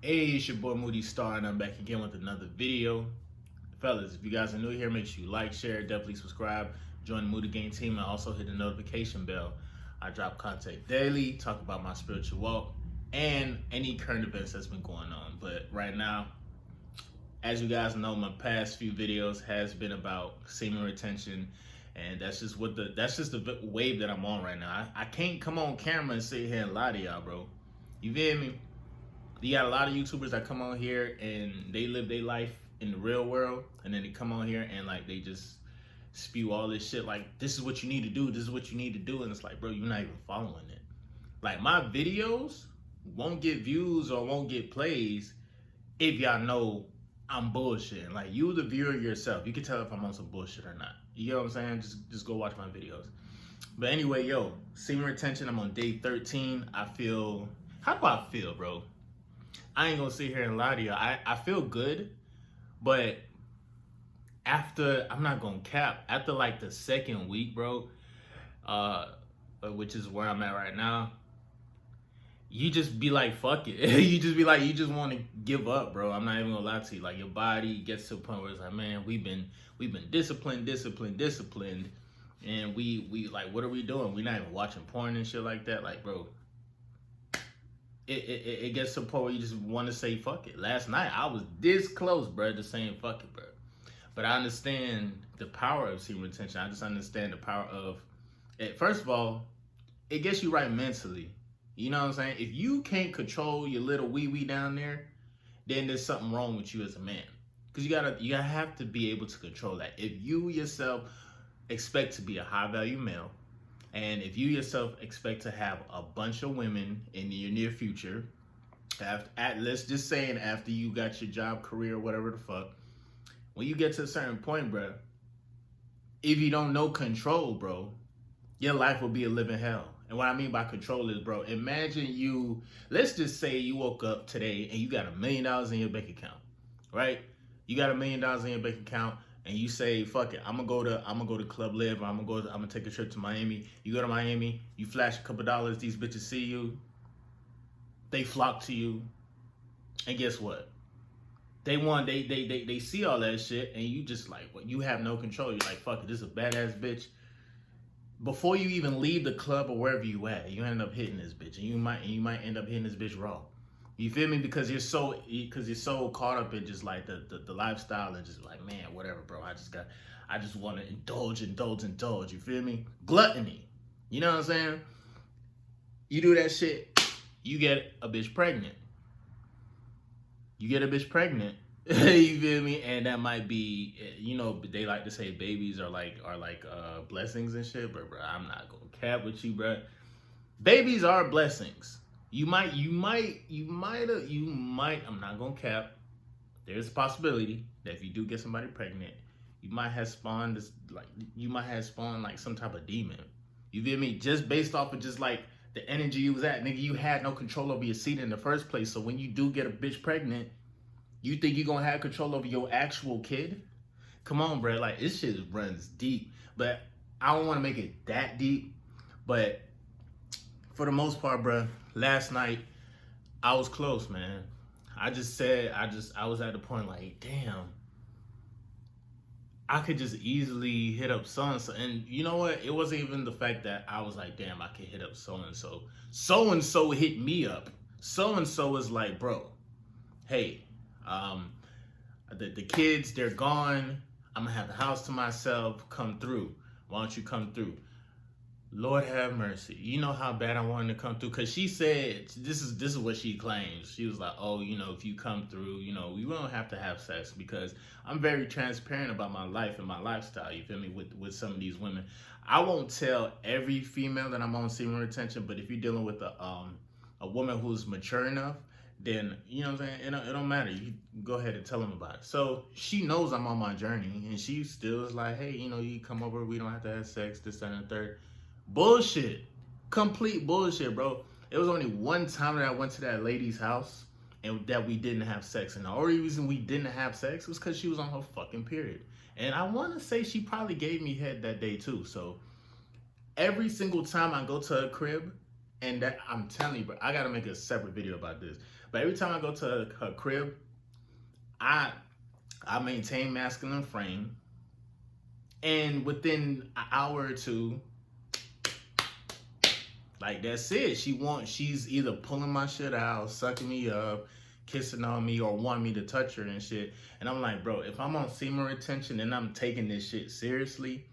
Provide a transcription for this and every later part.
Hey, it's your boy Moody Star, and I'm back again with another video. Fellas, if you guys are new here, make sure you like, share, definitely subscribe, join the Moody Gang team, and also hit the notification bell. I drop content daily, talk about my spiritual walk, and any current events that's been going on. But right now, as you guys know, my past few videos has been about semen retention, and that's just the wave that I'm on right now. I can't come on camera and sit here and lie to y'all, bro. You feel me? You got a lot of YouTubers that come on here and they live their life in the real world, and then they come on here and like they just spew all this shit like, this is what you need to do, this is what you need to do, and it's like, bro, you're not even following it. Like, my videos won't get views or won't get plays if y'all know I'm bullshitting. Like, you the viewer yourself, you can tell if I'm on some bullshit or not. You know what I'm saying? Just go watch my videos. But anyway, yo, semen retention, I'm on day 13. How do I feel, bro? I ain't gonna sit here and lie to you. I feel good, but I'm not gonna cap, after like the second week, bro, which is where I'm at right now, you just be like, fuck it. You just be like, you just want to give up, bro. I'm not even gonna lie to you. Like, your body gets to a point where it's like, man, we've been disciplined, and we like, what are we doing? We're not even watching porn and shit like that. Like, bro, it gets to a point where you just want to say fuck it. Last night I was this close, bro, to saying fuck it, bro. But I understand the power of semen retention. I just understand the power of it. First of all, it gets you right mentally. You know what I'm saying? If you can't control your little wee down there, then there's something wrong with you as a man. Because you gotta have to be able to control that. If you yourself expect to be a high value male, and if you yourself expect to have a bunch of women in your near future, let's just say after you got your job, career, whatever the fuck, when you get to a certain point, bro, if you don't know control, bro, your life will be a living hell. And what I mean by control is, bro, imagine let's just say you woke up today and you got $1 million in your bank account, right? You got $1 million in your bank account, and you say, fuck it, I'm gonna go to Club Live, or I'm gonna take a trip to Miami. You go to Miami, you flash a couple dollars, these bitches see you, they flock to you, and guess what? They see all that shit, and you just like, what, you have no control. You're like, fuck it, this is a badass bitch. Before you even leave the club or wherever you at, you end up hitting this bitch, and you might end up hitting this bitch raw. You feel me? Because you're so caught up in just like the lifestyle, and just like, man, whatever, bro. I just want to indulge. You feel me? Gluttony. You know what I'm saying? You do that shit, you get a bitch pregnant. You feel me? And that might be, you know, they like to say babies are like blessings and shit, but bro, I'm not gonna cap with you, bro. Babies are blessings. You might, I'm not gonna cap. There's a possibility that if you do get somebody pregnant, you might have spawned like some type of demon. You feel me? Just based off of just like the energy you was at, nigga, you had no control over your seed in the first place. So when you do get a bitch pregnant, you think you're gonna have control over your actual kid? Come on, bro. Like, this shit runs deep. But I don't wanna make it that deep. But for the most part, bro, last night I was close, man. I was at the point like, damn, I could just easily hit up so-and-so. And you know what? It wasn't even the fact that I was like, damn, I could hit up so-and-so. So-and-so hit me up. So-and-so is like, bro, hey, the kids, they're gone. I'm gonna have the house to myself. Come through. Why don't you come through? Lord have mercy. You know how bad I wanted to come through? Because she said, this is what she claims. She was like, oh, you know, if you come through, you know, we don't have to have sex, because I'm very transparent about my life and my lifestyle, you feel me, with some of these women. I won't tell every female that I'm on semen retention, but if you're dealing with a woman who's mature enough, then, you know what I'm saying, it don't matter. You go ahead and tell them about it. So she knows I'm on my journey, and she still is like, hey, you know, you come over, we don't have to have sex, this, that, and the third. Bullshit. Complete bullshit, bro. It was only one time that I went to that lady's house and that we didn't have sex. And the only reason we didn't have sex was because she was on her fucking period. And I want to say she probably gave me head that day too. So every single time I go to her crib, and that, I'm telling you, bro, I got to make a separate video about this. But every time I go to her crib, I I maintain masculine frame, and within an hour or two, like that's it. She's either pulling my shit out, sucking me up, kissing on me, or wanting me to touch her and shit. And I'm like, bro, if I'm on semen retention and I'm taking this shit seriously,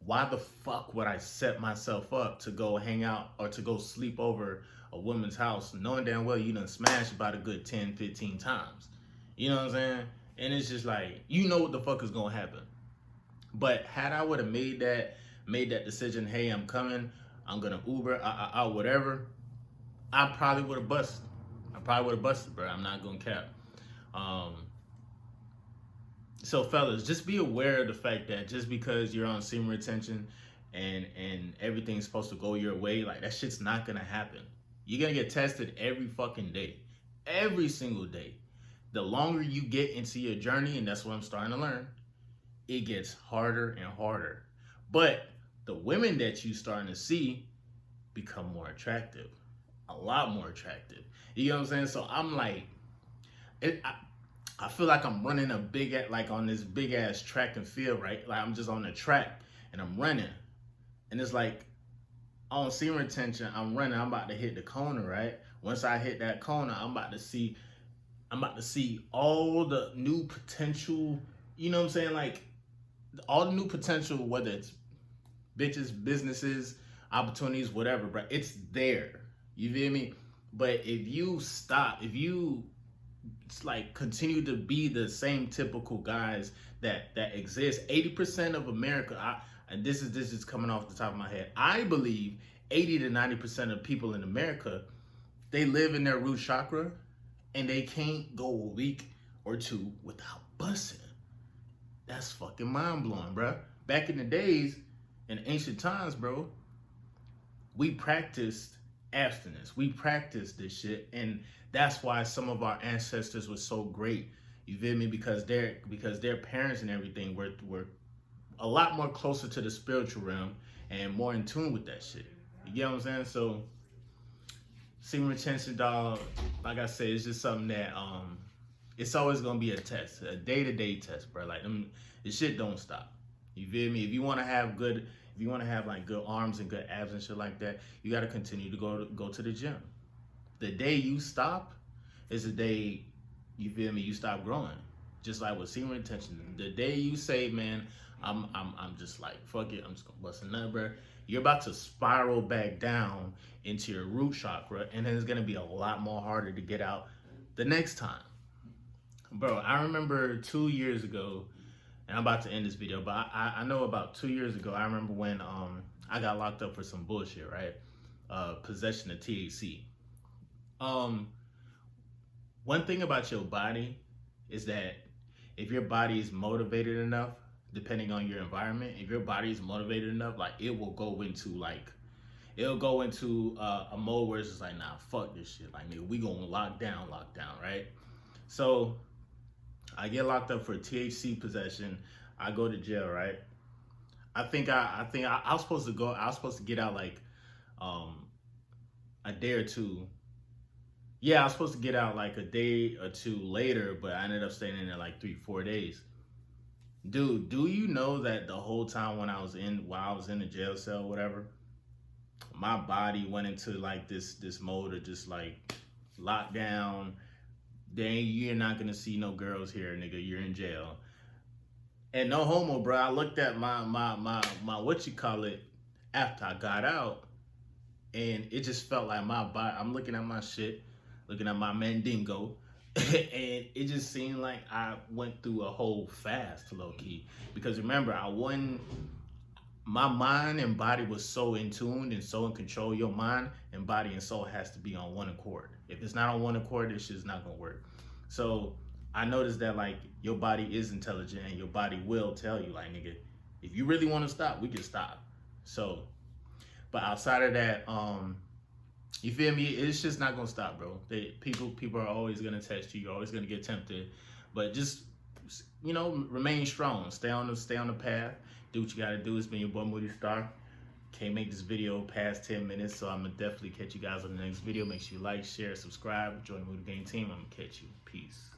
why the fuck would I set myself up to go hang out or to go sleep over a woman's house knowing damn well you done smashed about a good 10, 15 times? You know what I'm saying? And it's just like, you know what the fuck is gonna happen. But had I would have made that decision, hey, I'm coming, I'm gonna Uber, whatever, I probably would have busted. I probably would have busted, bro. I'm not gonna cap. Um, so fellas, just be aware of the fact that just because you're on semen retention and everything's supposed to go your way, like that shit's not gonna happen. You're gonna get tested every fucking day, every single day. The longer you get into your journey, and that's what I'm starting to learn, it gets harder and harder. But the women that you starting to see become more attractive, a lot more attractive. You know what I'm saying? So I'm like, I feel like I'm running like on this big ass track and field, right? Like I'm just on the track and I'm running. And it's like on semen retention, I'm running, I'm about to hit the corner, right? Once I hit that corner, I'm about to see all the new potential, you know what I'm saying? Like all the new potential, whether it's bitches, businesses, opportunities, whatever, bro, it's there. You feel me? But if you like continue to be the same typical guys that exist, 80% of America, and this is coming off the top of my head, I believe 80 to 90% of people in America, they live in their root chakra and they can't go a week or two without busting. That's fucking mind blowing, bro. Back in the days, in ancient times, bro, we practiced abstinence. We practiced this shit, and that's why some of our ancestors were so great. You feel me? Because their parents and everything were a lot more closer to the spiritual realm and more in tune with that shit. You get what I'm saying? So semen retention, dog, like I said, it's just something that it's always gonna be a test, a day-to-day test, bro. Like this shit don't stop. You feel me? If you wanna have like good arms and good abs and shit like that, you gotta continue to go to the gym. The day you stop is the day, you feel me, you stop growing. Just like with semen retention. The day you say, man, I'm just like, fuck it, I'm just gonna bust a nut, bro, you're about to spiral back down into your root chakra, and then it's gonna be a lot more harder to get out the next time. Bro, I remember 2 years ago, and I'm about to end this video, but I know about 2 years ago, I remember when I got locked up for some bullshit, right? Possession of THC. One thing about your body is that if your body is motivated enough, depending on your environment, if your body is motivated enough, like it'll go into a mode where it's just like, nah, fuck this shit. Like, nigga, we gonna lock down, right? So I get locked up for THC possession. I go to jail, right? I was supposed to get out like a day or two. Yeah, I was supposed to get out like a day or two later, but I ended up staying in there like 3-4 days. Dude, do you know that the whole time while I was in the jail cell, whatever, my body went into like this mode of just like lockdown. You're not gonna see no girls here, nigga. You're in jail. And no homo, bro. I looked at my what you call it after I got out, and it just felt like my body. I'm looking at my shit, looking at my mandingo, and it just seemed like I went through a whole fast, low key. Because remember, my mind and body was so in tune and so in control. Your mind and body and soul has to be on one accord. If it's not on one accord, this shit's not gonna work. So I noticed that like your body is intelligent and your body will tell you, like, nigga, if you really want to stop, we can stop. So, but outside of that, you feel me? It's just not gonna stop, bro. People are always gonna test you. You're always gonna get tempted, but just, you know, remain strong. Stay on the path. Do what you gotta do. It's been your boy Moody Star. Can't make this video past 10 minutes, so I'm gonna definitely catch you guys on the next video. Make sure you like, share, subscribe, join the Movie Game team. I'm gonna catch you. Peace.